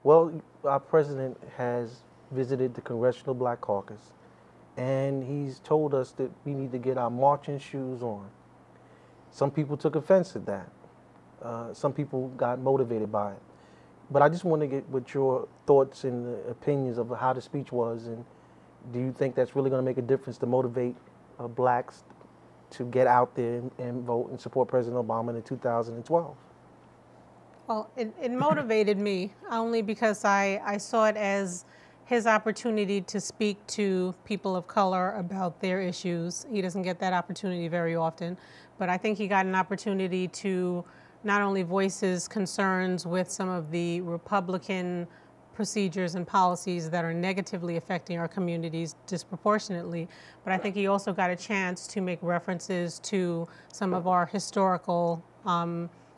Well, our president has visited the Congressional Black Caucus, and he's told us that we need to get our marching shoes on. Some people took offense at that. Some people got motivated by it. But I just want to get what your thoughts and opinions of how the speech was, and do you think that's really going to make a difference to motivate blacks to get out there and vote and support President Obama in 2012? Well, it motivated me only because I saw it as his opportunity to speak to people of color about their issues. He doesn't get that opportunity very often, but I think he got an opportunity to not only voice his concerns with some of the Republican procedures and policies that are negatively affecting our communities disproportionately, but I think he also got a chance to make references to some of our historical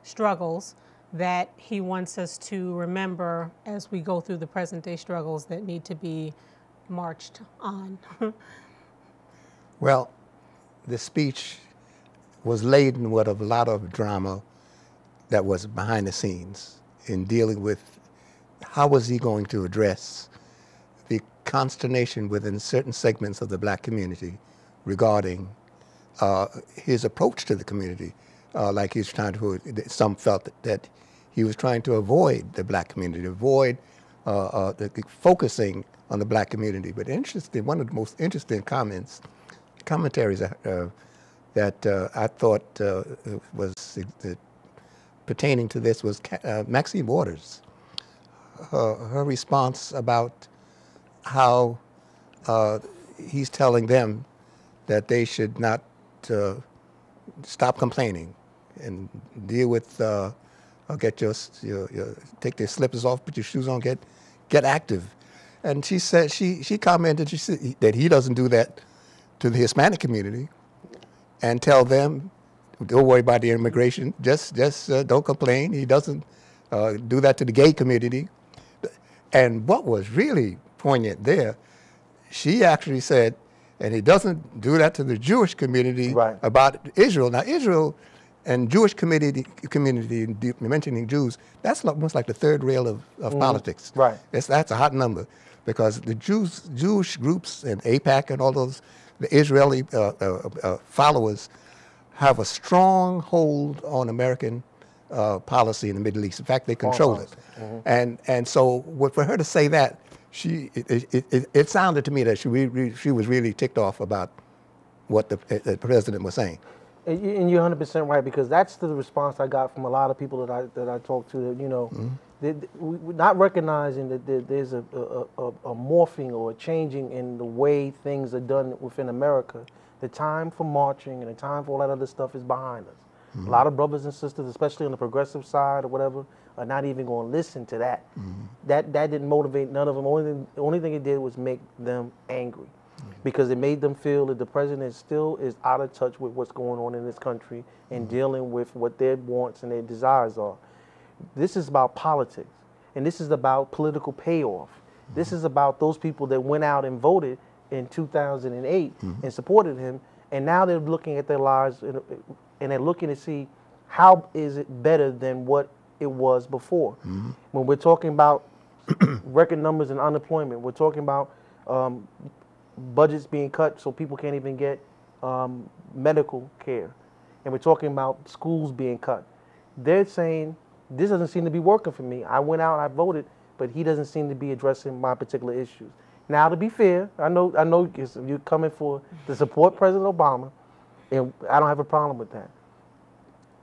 struggles that he wants us to remember as we go through the present day struggles that need to be marched on. Well, the speech was laden with a lot of drama that was behind the scenes in dealing with how was he going to address the consternation within certain segments of the black community regarding his approach to the community. Like he's trying to, some felt that he was trying to avoid the black community, avoid focusing on the black community. But interesting, one of the most interesting commentaries that I thought was pertaining to this was Maxine Waters. Her response about how he's telling them that they should not stop complaining and deal with, get your take their slippers off, put your shoes on, get active. And she said, she commented that he doesn't do that to the Hispanic community and tell them, don't worry about the immigration, just don't complain. He doesn't do that to the gay community. And what was really poignant there, she actually said, and he doesn't do that to the Jewish community Right. about Israel. Now, Israel and Jewish community mentioning Jews, that's almost like the third rail of politics. Right. That's a hot number because the Jewish groups and AIPAC and all those, the Israeli followers have a strong hold on American policy in the Middle East. In fact, they control it. And so for her to say that, it sounded to me that she was really ticked off about what the president was saying. And you're 100% right, because that's the response I got from a lot of people that I talked to. That, we're not recognizing that there's a morphing or a changing in the way things are done within America. The time for marching and the time for all that other stuff is behind us. A lot of brothers and sisters, especially on the progressive side or whatever, are not even going to listen to that. That didn't motivate none of them. The only thing it did was make them angry, because it made them feel that the president still is out of touch with what's going on in this country and dealing with what their wants and their desires are. This is about politics, and this is about political payoff. This is about those people that went out and voted in 2008 and supported him, and now they're looking at their lives and they're looking to see how is it better than what it was before. When we're talking about record numbers and unemployment, we're talking about budgets being cut so people can't even get medical care, and we're talking about schools being cut. They're saying, this doesn't seem to be working for me. I went out, I voted, but he doesn't seem to be addressing my particular issues. Now, to be fair, I know you're coming to support President Obama, and I don't have a problem with that.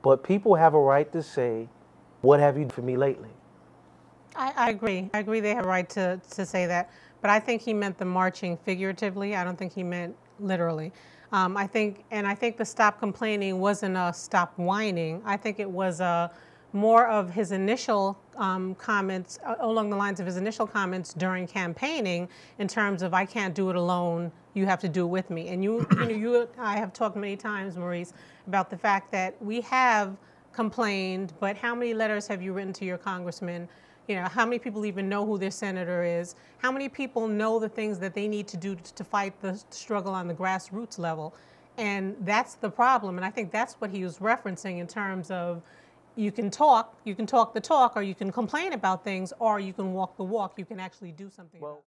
But people have a right to say, what have you done for me lately? I agree. I agree they have a right to say that. But I think he meant the marching figuratively. I don't think he meant literally. I think the stop complaining wasn't a stop whining. I think it was more of his initial comments, along the lines of his initial comments during campaigning, in terms of, I can't do it alone, you have to do it with me. And you and I have talked many times, Maurice, about the fact that we have complained, but how many letters have you written to your congressman? How many people even know who their senator is? How many people know the things that they need to do to fight the struggle on the grassroots level? And that's the problem. And I think that's what he was referencing in terms of, you can talk the talk, or you can complain about things, or you can walk the walk. You can actually do something about it.